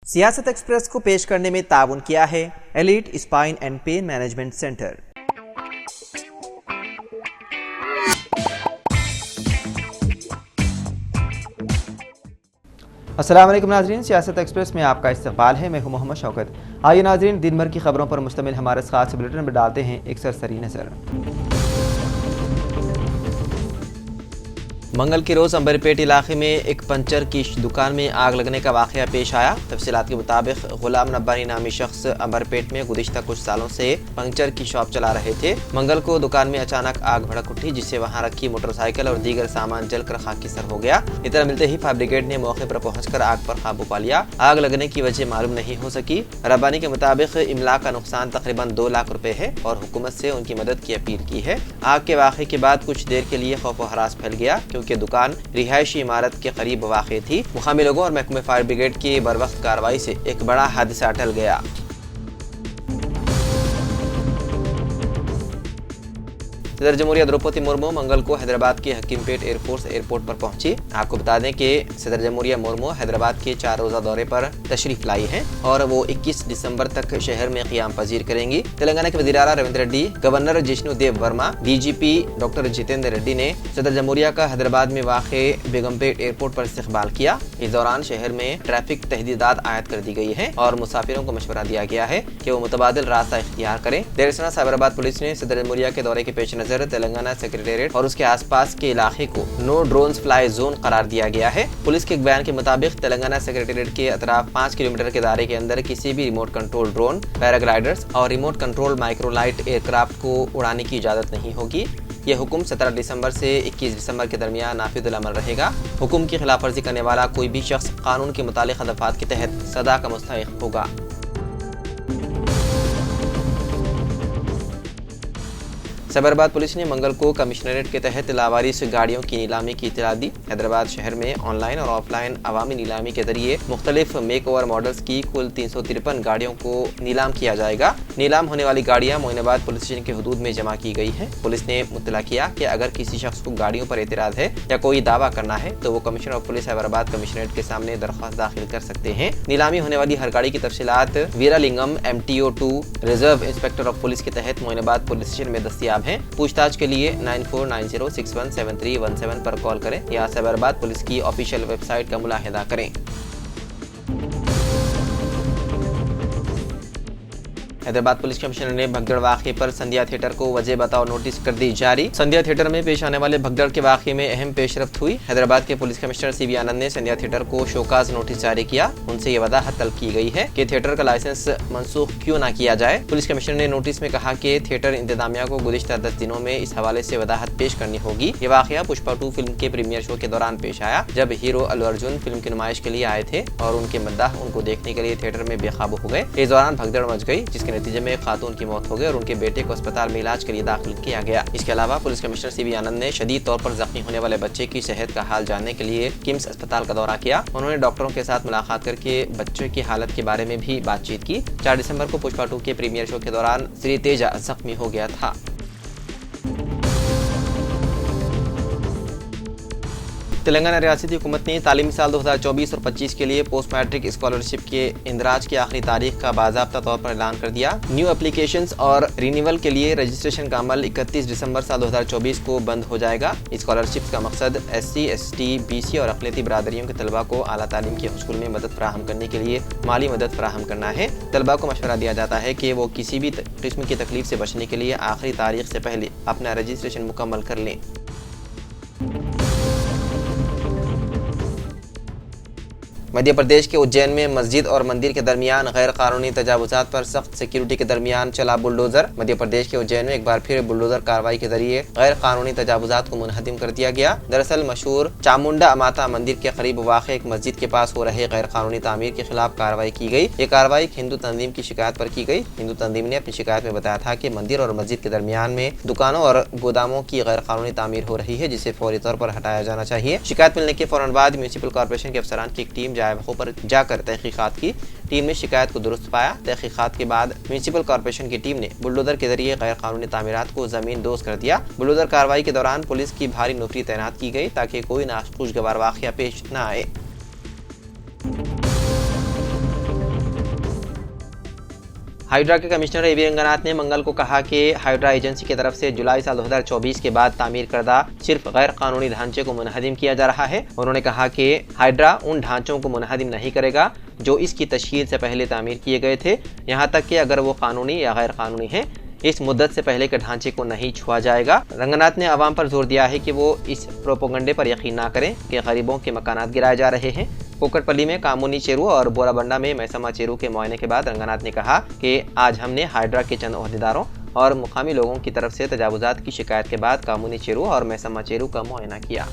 सियासत एक्सप्रेस को पेश करने में ताउन किया है elite spine and pain management centre. अस्सलाम वालेकुम नाज़रीन, सियासत एक्सप्रेस में आपका इस्तकबाल है। मैं हूं मोहम्मद शौकत। आइए नाज़रीन, दिन भर की खबरों पर मुश्तमिल हमारे खास बुलेटिन में डालते हैं एक सरसरी नज़र। मंगल के रोज़ अंबरपेट इलाके में एक पंचर की दुकान में आग लगने का वाक़या पेश आया। तफसीलात के मुताबिक गुलाम नब्बानी नामी शख्स अंबरपेट में गुज़िश्ता कुछ सालों से पंचर की शॉप चला रहे थे। मंगल को दुकान में अचानक आग भड़क उठी, जिससे वहां रखी मोटरसाइकिल और दीगर सामान जलकर खाकीसर हो गया। इतना मिलते ही फायर ब्रिगेड ने मौके पर पहुंचकर आग पर काबू पा लिया। आग लगने की वजह मालूम नहीं हो सकी। रब्बानी के मुताबिक इमला का नुकसान तकरीबन 2 लाख रुपए है और हुकूमत से उनकी मदद की अपील की है। आग के वाक़े के बाद कुछ देर के लिए खौफ व हरास फैल गया, क्योंकि दुकान रिहायशी इमारत के करीब वाक़ थी। मुकामी लोगों और महकमे फायर ब्रिगेड की बरवक्त कार्रवाई से एक बड़ा हादसा टल गया। सदर जमहूरिया द्रौपदी मुर्मू मंगल को हैदराबाद के हकीमपेट एयरफोर्स एयरपोर्ट पर पहुंची। आपको बता दें कि सदर जमहूरिया मुर्मू हैदराबाद के 4 रोज़ा दौरे पर तशरीफ लाई हैं और वो 21 दिसंबर तक शहर में क़ियाम पजीर करेंगी। तेलंगाना के वज़ीर आला रविंद्र रेड्डी, गवर्नर जिष्णु देव वर्मा, डीजीपी डॉक्टर जितेंद्र रेड्डी ने सदर जमहूरिया का हैदराबाद में वाक़े बेगमपेट एयरपोर्ट पर इस्तकबाल किया। इस दौरान शहर में ट्रैफिक तहदीदात आयद कर दी गई है और मुसाफिरों को मशवरा दिया गया है कि वो मुतबादिल रास्ता इख्तियार करें। देर साइबराबाद पुलिस ने सदर जमहूरिया के दौरे के पेश नज़र तेलंगाना सेक्रेटेरिएट और उसके आसपास के इलाके को नो ड्रोन्स फ्लाई जोन करार दिया गया है। पुलिस के एक बयान के मुताबिक तेलंगाना सेक्रेटेरिएट के अतराफ 5 किलोमीटर के दायरे के अंदर किसी भी रिमोट कंट्रोल ड्रोन, पैराग्लाइडर्स और रिमोट कंट्रोल माइक्रोलाइट एयरक्राफ्ट को उड़ाने की इजाजत नहीं होगी। ये हुक्म 17 दिसंबर से 21 दिसंबर के दरमियान नाफिजुल अमल रहेगा। हुक्म की खिलाफ वर्जी करने वाला कोई भी शख्स कानून के मुतालिक दफात के तहत सजा का मुस्तहिक होगा। साइबराबाद पुलिस ने मंगल को कमिश्नरेट के तहत लावारिस गाड़ियों की नीलामी की इत्तला दी। हैदराबाद शहर में ऑनलाइन और ऑफलाइन अवामी नीलामी के जरिए मुख्तलिफ मेक ओवर मॉडल्स की कुल 353 गाड़ियों को नीलाम किया जाएगा। नीलाम होने वाली गाड़ियां मोइनाबाद पुलिस स्टेशन के हदूद में जमा की गई हैं। पुलिस ने मुत्तला किया कि अगर किसी शख्स को गाड़ियों पर एतराज़ है या कोई दावा करना है तो वो commissioner of police Cyberabad commissionerate के सामने दरख्वास्त दाखिल कर सकते हैं। नीलामी होने वाली हर गाड़ी की तफसीलात वीरालिंगम MTO2 reserve inspector of police के तहत मोइनाबाद पुलिस स्टेशन में दस्तियाब हैं। पूछताछ के लिए 9490617317 पर कॉल करें या साइबराबाद पुलिस की ऑफिशियल वेबसाइट का मुलाहिदा करें। हैदराबाद पुलिस कमिश्नर ने भगदड़ वाक़े पर संध्या थिएटर को वजह बताओ नोटिस कर दी जारी। संध्या थिएटर में पेश आने वाले भगदड़ के वाक़े में अहम पेशरफ्त हुई। हैदराबाद के पुलिस कमिश्नर CV आनंद ने संध्या थिएटर को शोकाज नोटिस जारी किया। उनसे ये वजाहत तलब की गई है कि थिएटर का लाइसेंस मनसूख क्यों न किया जाए। पुलिस कमिश्नर ने नोटिस में कहा कि थिएटर इंतजामिया को गुज़िश्ता 10 दिनों में इस हवाले से वजाहत पेश करनी होगी। ये वाक़या पुष्पा 2 फिल्म के प्रीमियर शो के दौरान पेश आया, जब हीरो अल्लू अर्जुन फिल्म की नुमाइश के लिए आए थे और उनके मद्दाह उनको देखने के लिए थिएटर में बेकाबू हो गए। इस दौरान भगदड़ मच गई, जिसके नतीजे में खातून की मौत हो गई और उनके बेटे को अस्पताल में इलाज के लिए दाखिल किया गया। इसके अलावा पुलिस कमिश्नर CV आनंद ने शदीद तौर पर जख्मी होने वाले बच्चे की सेहत का हाल जानने के लिए किम्स अस्पताल का दौरा किया। उन्होंने डॉक्टरों के साथ मुलाकात करके बच्चे की हालत के बारे में भी बातचीत की। 4 दिसंबर को पुष्पा 2 के प्रीमियर शो के दौरान श्री तेजा जख्मी हो गया था। तेलंगाना रियासती हुकूमत ने तालीमी साल 2024 और 25 के लिए पोस्ट मैट्रिक स्कॉलरशिप के इंदराज की आखिरी तारीख का बाज़ाब्ता तौर पर ऐलान कर दिया। न्यू एप्लीकेशंस और रिन्यूअल के लिए रजिस्ट्रेशन का अमल 31 दिसंबर साल 2024 को बंद हो जाएगा। स्कॉलरशिप का मकसद SC, ST, BC और अक़लियती बरादरियों के तलबा को आला तालीम के हुसूल में मदद फराहम करने के लिए माली मदद फराहम करना है। तलबा को मशवरा दिया जाता है कि वो किसी भी किस्म की तकलीफ से बचने के लिए आखिरी तारीख से पहले अपना रजिस्ट्रेशन मुकम्मल कर लें। मध्य प्रदेश के उज्जैन में मस्जिद और मंदिर के दरमियान गैर कानूनी तजावुजात पर सख्त सिक्योरिटी के दरमियान चला बुलडोजर। मध्य प्रदेश के उज्जैन में एक बार फिर बुलडोजर कार्रवाई के जरिए गैर कानूनी तजावुजात को मुनहदिम कर दिया गया। दरअसल मशहूर चामुंडा माता मंदिर के करीब वाक़ एक मस्जिद के पास हो रहे गैर कानूनी तामीर के खिलाफ कार्रवाई की गई। ये कार्रवाई एक हिंदू तंजीम की शिकायत पर की गई। हिंदू तंजीम ने अपनी शिकायत में बताया था कि मंदिर और मस्जिद के दरमियान में दुकानों और गोदामों की गैर कानूनी तामीर हो रही है, जिसे फौरी तौर पर हटाया जाना चाहिए। शिकायत मिलने के फौरन बाद म्यूनिसिपल कॉर्पोरेशन के अफसरान की एक टीम जायज़ा पर जाकर तहकीकात की। टीम ने शिकायत को दुरुस्त पाया। तहकीकात के बाद म्यूनिसिपल कॉर्पोरेशन की टीम ने बुलडोजर के जरिए गैर कानूनी तामीरात को जमीन दोज कर दिया। बुलडोजर कार्रवाई के दौरान पुलिस की भारी नौकरी तैनात की गई ताकि कोई नाखुशगवार वाक़या पेश न आए। हाइड्रा के कमिश्नर ए वी रंगनाथ ने मंगल को कहा कि हाइड्रा एजेंसी की तरफ से जुलाई साल 2024 के बाद तामीर करदा सिर्फ गैर कानूनी ढांचे को मुनहदिम किया जा रहा है। उन्होंने कहा कि हाइड्रा उन ढांचों को मुनहदिम नहीं करेगा जो इसकी तश्कील से पहले तामीर किए गए थे, यहाँ तक कि अगर वो कानूनी या गैर कानूनी है, इस मुद्दत से पहले के ढांचे को नहीं छुआ जाएगा। रंगनाथ ने आवाम पर जोर दिया है कि वो इस प्रोपोगंडे पर यकीन ना करें कि गरीबों के मकानात गिराए जा रहे हैं। कोकटपल्ली में कामूनी चेरू और बोराबंडा में मैसमा चेरू के मुआयने के बाद रंगनाथ ने कहा कि आज हमने हाइड्रा के चंद ओहदेदारों और मुकामी लोगों की तरफ से तजावुजात की शिकायत के बाद कामूनी चेरू और मैसमा चेरू का मुआयना किया।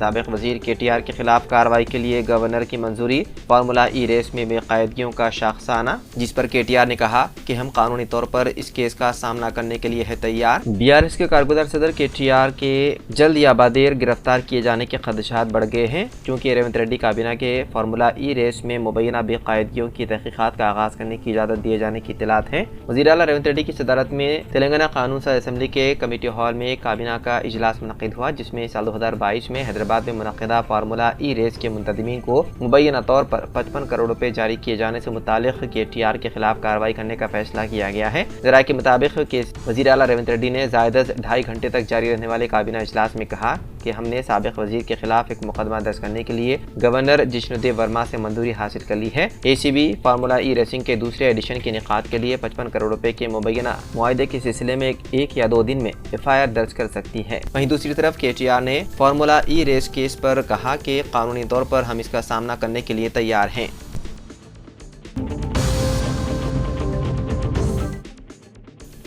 साबिक वजीर KTR के खिलाफ कार्रवाई के लिए गवर्नर की मंजूरी। फार्मूला ई रेस में बेकायदगियों का शाखसाना, जिस पर KTR ने कहा कि हम कानूनी तौर पर इस केस का सामना करने के लिए है तैयार। BRS के कारगुजार सदर KTR के जल्द या बादेर गिरफ्तार किए जाने के खदशात बढ़ गए हैं, क्योंकि रेवंत रेड्डी काबीना के फार्मूला ई रेस में मुबैना बेकायदगियों की तहकीकात का आगाज करने की इजाज़त दिए जाने की इत्तलात है। वज़ीर आला रेवंत रेड्डी की सदारत में तेलंगाना कानून साज असेंबली के कमेटी हॉल में काबीना का इजलास मुनक़िद हुआ, जिसमें साल 2022 में हैदराबाद में मुनक़िदा फार्मूला ई रेस के मुंतज़मीन को मुबैना तौर पर 55 करोड़ रुपए जारी किए जाने से मुतालिक KTR के खिलाफ कार्रवाई करने का फैसला किया गया है। ज़राए के मुताबिक वज़ीर आला रेवंत रेड्डी ने ज़ायद 2.5 घंटे तक जारी रहने वाले काबीना इजलास में कहा कि हमने साबिक वजीर के खिलाफ एक मुकदमा दर्ज करने के लिए गवर्नर जिष्णुदेव वर्मा से मंजूरी हासिल कर ली है। ACB फार्मूला ई रेसिंग के दूसरे एडिशन के इनेकाद के लिए 55 करोड़ रुपए के मुबैना मुआहदे के सिलसिले में एक या 2 दिन में FIR दर्ज कर सकती है। वहीं दूसरी तरफ KTR ने फार्मूला ई रेस केस पर कहा कि कानूनी तौर पर हम इसका सामना करने के लिए तैयार हैं।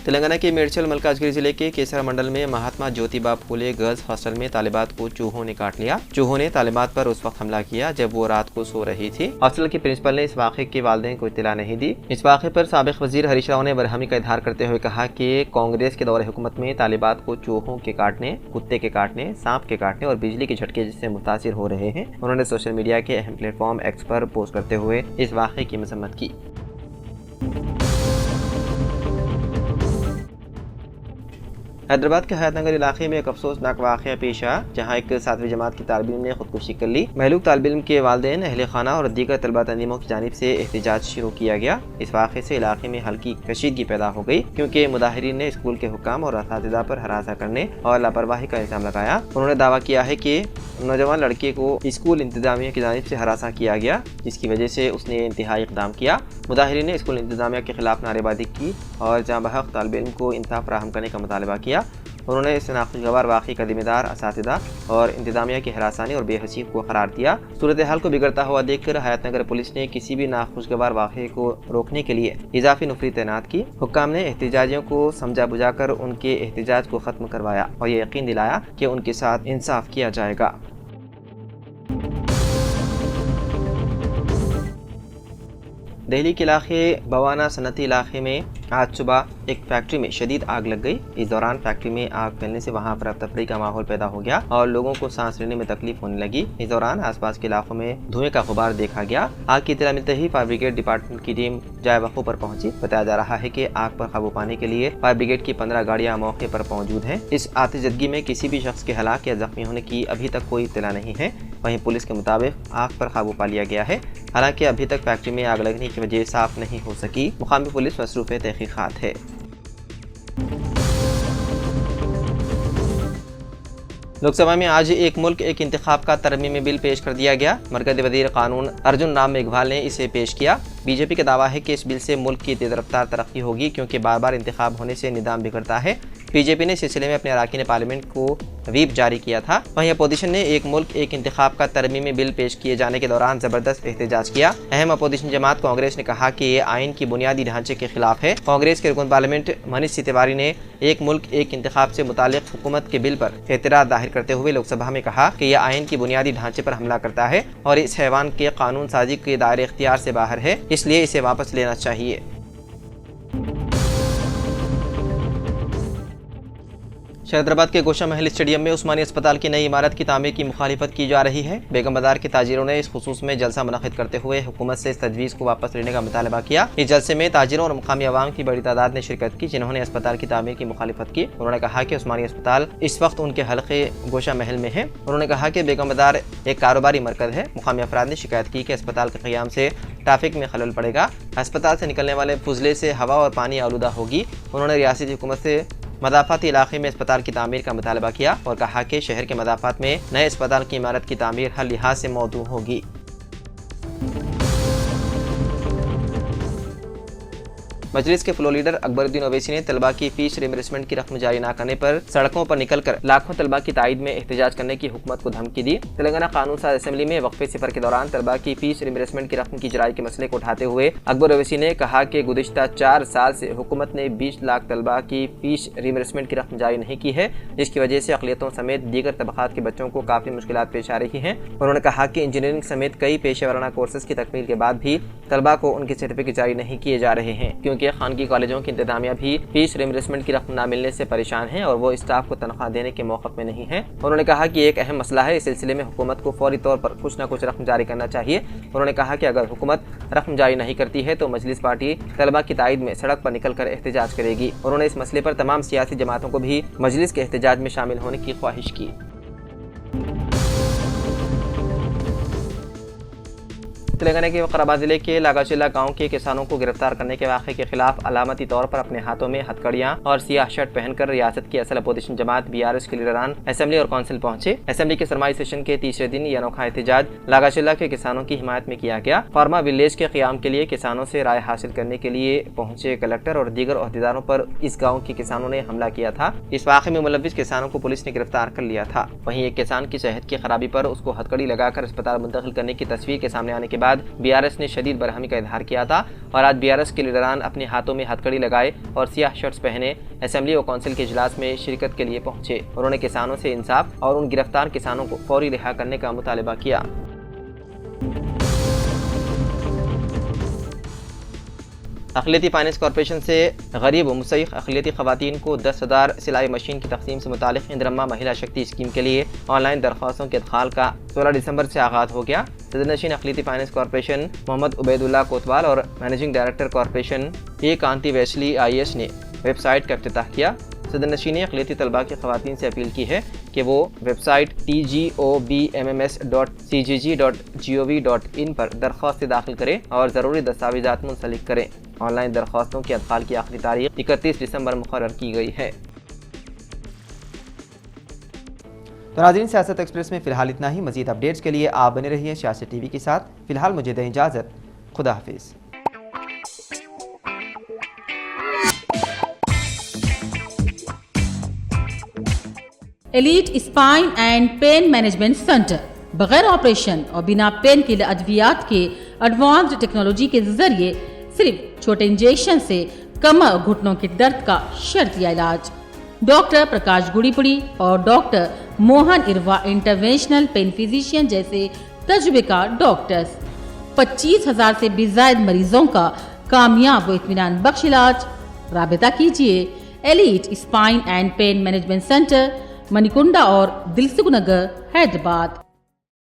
तेलंगाना के मेडचल मलकाजगिरी जिले के केसरा मंडल में महात्मा ज्योतिबा फूले गर्ल्स हॉस्टल में तालिबात को चूहों ने काट लिया। चूहों ने तालिबात पर उस वक्त हमला किया जब वो रात को सो रही थी। हॉस्टल के प्रिंसिपल ने इस वाक़े के वालिदैन को इत्तला नहीं दी। इस वाक़े पर साबिक वजीर हरीश राव ने बरहमी का इजहार करते हुए कहा कि कांग्रेस के दौरे हुकूमत में तालिबात को चूहों के काटने, कुत्ते के काटने, सांप के काटने और बिजली के झटके से मुतासिर हो रहे हैं। उन्होंने सोशल मीडिया के अहम प्लेटफॉर्म एक्स पर पोस्ट करते हुए इस वाक़े की मजम्मत की। हैदराबाद के हयातनगर इलाके में एक अफसोसनाक वाक़या पेश आया, जहाँ एक 7वीं जमात की तालिब इल्म ने खुदकुशी कर ली। महलूक तालिब इल्म के वालिदैन, अहले खाना और दीगर तलबा तंजीमों की जानिब से एहतजाज शुरू किया गया। इस वाक़े से इलाके में हल्की कशीदगी पैदा हो गई, क्योंकि मुदाहिरीन ने स्कूल के हुक्काम और असातिज़ा पर हरासा करने और लापरवाही का इल्ज़ाम लगाया। उन्होंने दावा किया है कि नौजवान लड़के को स्कूल इंतजामिया की जानिब से हरासा किया गया, जिसकी वजह से उसने इंतहाई इक़दाम किया। मुदाहिरीन ने स्कूल इंतजामिया के खिलाफ नारेबाजी की और जहाँ बहक तालिब इल्म को इंसाफ फराहम करने का मुतालबा किया। उन्होंने इस नाखुशगवार वाक़े का ज़िम्मेदार असातिज़ा और इंतजामिया की हरासानी और बेहसी को करार दिया। सूरत हाल को बिगड़ता हुआ देखकर हयातनगर पुलिस ने किसी भी नाखुशगवार वाक़े को रोकने के लिए इजाफी नफरी तैनात की। हुक्काम ने एहतजाजियों को समझा बुझाकर उनके एहतजाज को ख़त्म करवाया और ये यकीन दिलाया कि उनके साथ इंसाफ किया जाएगा। दिल्ली के इलाके बवाना सनती इलाके में आज सुबह एक फैक्ट्री में शदीद आग लग गई। इस दौरान फैक्ट्री में आग फैलने से वहां पर अफरा-तफरी का माहौल पैदा हो गया और लोगों को सांस लेने में तकलीफ होने लगी। इस दौरान आसपास के इलाकों में धुएं का गुबार देखा गया। आग की इत्तला मिलते ही फायर ब्रिगेड डिपार्टमेंट की टीम जाए वक़्फ़ पर पहुंची। बताया जा रहा है कि आग पर काबू पाने के लिए फायर ब्रिगेड की 15 गाड़ियां मौके पर मौजूद हैं। इस आतिशज़दगी में किसी भी शख्स के हलाक या जख्मी होने की अभी तक कोई इत्तला नहीं है। वहीं पुलिस के मुताबिक आग पर काबू पा लिया गया है। हालांकि अभी तक फैक्ट्री में आग लगने की वजह साफ नहीं हो सकी। मुकामी पुलिस मसरूफ़ तहक़ीक़ात है। लोकसभा में आज एक मुल्क एक इंतखाब का तरमीमी बिल पेश कर दिया गया। मरकज़ी वज़ीर कानून अर्जुन राम मेघवाल ने इसे पेश किया। बीजेपी का दावा है कि इस बिल से मुल्क की तेज़ रफ्तार तरक्की होगी, क्योंकि बार बार इंतखाब होने से निज़ाम बिगड़ता है। बीजेपी ने इस सिलसिले में अपने अरकान पार्लियामेंट को व्हीप जारी किया था। वहीं अपोजिशन ने एक मुल्क एक इंतखाब का तरमीमी बिल पेश किए जाने के दौरान ज़बरदस्त एहतजाज किया। अहम अपोजिशन जमात कांग्रेस ने कहा कि ये आइन की बुनियादी ढांचे के खिलाफ है। कांग्रेस के रुकन पार्लियामेंट मनीष तिवारी ने एक मुल्क एक इंतखाब से मुतालिक हुकूमत के बिल पर एतराज़ जाहिर करते हुए लोकसभा में कहा कि यह आइन की बुनियादी ढांचे पर हमला करता है और इस हैवान के कानून साजी के दायरे इख्तियार से बाहर है, इसलिए इसे वापस लेना चाहिए। हैदराबाद के गोशा महल स्टेडियम में उस्मानी अस्पताल की नई इमारत की तामीर की मुखालिफत की जा रही है। बेगम बाजार के ताजिरों ने इस खुसूस में जलसा मुनक़िद करते हुए हुकूमत से इस तजवीज़ को वापस लेने का मुतालबा किया। इस जलसे में ताजिरों और मुकामी अवाम की बड़ी तादाद ने शिरकत की, जिन्होंने अस्पताल की तामीर की मुखालिफत की। उन्होंने कहा कि उस्मानी अस्पताल इस वक्त उनके हल्के गोशा महल में है। उन्होंने कहा कि बेगम बाजार एक कारोबारी मरकज़ है। मुकामी अफराद ने शिकायत की कि अस्पताल के क़याम से ट्रैफिक में खलल पड़ेगा, अस्पताल से निकलने वाले फुजले से हवा और पानी आलूदा होगी। उन्होंने रियासती हुकूमत से मदाफ़ाती इलाके में अस्पताल की तामीर का मुतालबा किया और कहा कि शहर के मदाफ़ात में नए अस्पताल की इमारत की तामीर हर लिहाज से मौजूद होगी। मजलिस के फ्लोर लीडर अकबरुद्दीन ओवैसी ने तलबा की फीस रिइंबर्समेंट की रकम जारी न करने पर सड़कों पर निकलकर लाखों तलबा की तायद में एहतजाज करने की हुकूमत को धमकी दी। तेलंगाना कानून साज असेंबली में वक्फे सफर के दौरान तलबा की फीस रिइंबर्समेंट की रकम की जराई के मसले को उठाते हुए अकबर ओवैसी ने कहा कि गुज़िश्ता 4 साल से हुकूमत ने 20 लाख तलबा की फीस रिइंबर्समेंट की रकम जारी नहीं की है, जिसकी वजह से अक़लियतों समेत दीगर तबक़ात के बच्चों को काफ़ी मुश्किलात पेश आ रही हैं। उन्होंने कहा कि इंजीनियरिंग समेत कई पेशे वराना कोर्सेज की तकमील के बाद भी तलबा को उनके सर्टिफिकेट जारी नहीं किए जा रहे हैं, क्योंकि खानगी कॉलेजों की इंतजामिया भी फीस रिइंबर्समेंट की रकम न मिलने से परेशान है और वो स्टाफ को तनख्वाह देने के मौक़िफ़ में नहीं है। उन्होंने कहा कि एक अहम मसला है, इस सिलसिले में हुकूमत को फौरी तौर पर कुछ न कुछ रकम जारी करना चाहिए। उन्होंने कहा कि अगर हुकूमत रकम जारी नहीं करती है तो मजलिस पार्टी तलबा की तायद में सड़क पर निकल कर एहतजाज करेगी। उन्होंने इस मसले पर तमाम सियासी जमातों को भी मजलिस के एहतजाज में शामिल होने की ख्वाहिश की। तेलंगाना के वक़राबाद ज़िले के लागाचिल्ला गांव के किसानों को गिरफ्तार करने के वाक़े के खिलाफ अलामती तौर पर अपने हाथों में हथकड़ियां और सियाह शर्ट पहनकर रियासत की असल अपोजिशन जमात BRS के लीडरान असेंबली और काउंसिल पहुंचे। असेंबली के सरमाई सेशन के तीसरे दिन ये अनोखा एहतजाज लागाचिल्ला के किसानों की हिमायत में किया गया। फार्मा विलेज के क़याम के लिए किसानों से राय हासिल करने के लिए पहुंचे कलेक्टर और दीगर ओहदेदारों पर इस गाँव के किसानों ने हमला किया था। इस वाक़े में मुलव्विस किसानों को पुलिस ने गिरफ्तार कर लिया था। वहीं एक किसान की सेहत की खराबी पर उसको हथकड़ी लगाकर अस्पताल मुंतकिल करने की तस्वीर के सामने आने के बाद BRS ने शदीद बरहमी का इजहार किया था और आज BRS के लीडरान अपने हाथों में हथकड़ी लगाए और सियाह शर्ट्स पहने असेंबली और काउंसिल के इजलास में शिरकत के लिए पहुंचे। उन्होंने किसानों से इंसाफ और उन गिरफ्तार किसानों को फौरी रिहा करने का मुतालबा किया। अक़लियती फाइनेंस कॉरपोरेशन से गरीब व मुस्तहिक़ अक़लियती ख़वातीन को 10,000 सिलाई मशीन की तक़सीम से मुतालिक़ इंदिरम्मा महिला शक्ति स्कीम के लिए ऑनलाइन दरख्वास्तों के इदखाल का 16 दिसंबर से आगाज़ हो गया। सदरनशीन अक़लियती फाइनेंस कॉरपोरेशन मोहम्मद उबैदुल्लाह कोतवाल और managing director corporation A Kanti Vaishali IAS ने वेबसाइट का इफ्तिताह किया। सदरनशीन ने अक़लियती तलबा की ख़वातीन से अपील की है कि वो वेबसाइट tgobmms.cgg.gov.in पर दरख्वास्त दाखिल करें और ज़रूरी दस्तावेज़ात मुंसलिक करें। ऑनलाइन दरख्वास्तों की अदखाल की आखिरी तारीख 31 दिसंबर मुकर्रर की गई है। तो नाज़रीन, सियासत एक्सप्रेस में फ़िलहाल इतना ही। मज़ीद अपडेट्स के लिए आप बने रहिए सियासत TV के साथ। फ़िलहाल मुझे दें इजाज़त। खुदा हाफिज़। Elite spine and pain management centre बगैर ऑपरेशन और बिना पेन के अद्वियात के एडवांस्ड टेक्नोलॉजी के जरिए सिर्फ छोटे इंजेक्शन से कमर और घुटनों के दर्द का शर्तिया इलाज। डॉक्टर प्रकाश गुड़ीपुड़ी और डॉक्टर मोहन इरवा इंटरवेंशनल पेन फिजिशियन जैसे तजुर्बेकार डॉक्टर्स 25,000 से भी ज्यादा मरीजों का कामयाब व इत्मीनान बख्श इलाज। राबिता कीजिए elite spine and pain management centre, Manikunda और दिलसुख नगर, हैदराबाद।